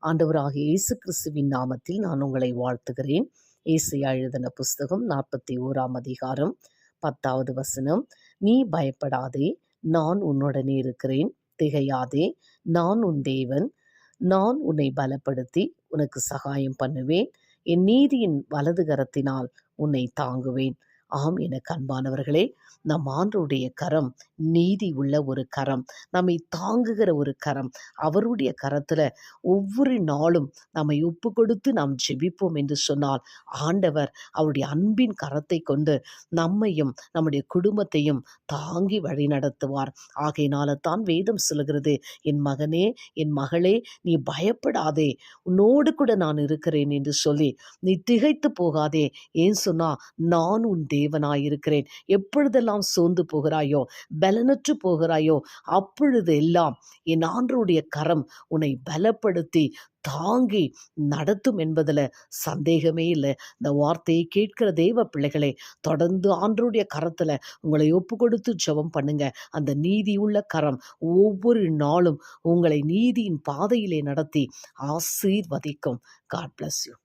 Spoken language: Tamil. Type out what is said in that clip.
ஆண்டவராகிய இயேசு கிறிஸ்துவின் நாமத்தில் நான் உங்களை வாழ்த்துகிறேன். ஏசாயா எழுதின புஸ்தகம் 41ஆம் அதிகாரம் 10வது வசனம். நீ பயப்படாதே, நான் உன்னுடனே இருக்கிறேன். திகையாதே, நான் உன் தேவன். நான் உன்னை பலப்படுத்தி உனக்கு சகாயம் பண்ணுவேன். என் நீதியின் வலது கரத்தினால் உன்னை தாங்குவேன். ஆம், எனக்கு அன்பானவர்களே, நம் ஆண்டவருடைய கரம் நீதி உள்ள ஒரு கரம், நம்மை தாங்குகிற ஒரு கரம். அவருடைய கரத்துல ஒவ்வொரு நாளும் நம்மை ஒப்பு கொடுத்து நாம் ஜெபிப்போம் என்று சொன்னால், ஆண்டவர் அவருடைய அன்பின் கரத்தை கொண்டு நம்மையும் நம்முடைய குடும்பத்தையும் தாங்கி வழி நடத்துவார். ஆகையினால தான் வேதம் சொல்லுகிறது, என் மகனே, என் மகளே, நீ பயப்படாதே, உன்னோடு கூட நான் இருக்கிறேன் என்று சொல்லி நீ திகைத்து போகாதே. ஏன் சொன்னா, நான் உன் தேவனாயிருக்கிறேன். எப்பொழுதெல்லாம் சோர்ந்து போகிறாயோ, பலனற்று போகிறாயோ, அப்பொழுது எல்லாம் என் ஆண்டவருடைய கரம் உன்னை பலப்படுத்தி தாங்கி நடத்தும் என்பதில் சந்தேகமே இல்லை. இந்த வார்த்தையை கேட்கிற தேவ பிள்ளைகளே, தொடர்ந்து ஆண்டவருடைய கரத்தில் உங்களை ஒப்பு கொடுத்து ஜெபம் பண்ணுங்க. அந்த நீதி உள்ள கரம் ஒவ்வொரு நாளும் உங்களை நீதியின் பாதையிலே நடத்தி ஆசீர்வதிக்கும். God bless you.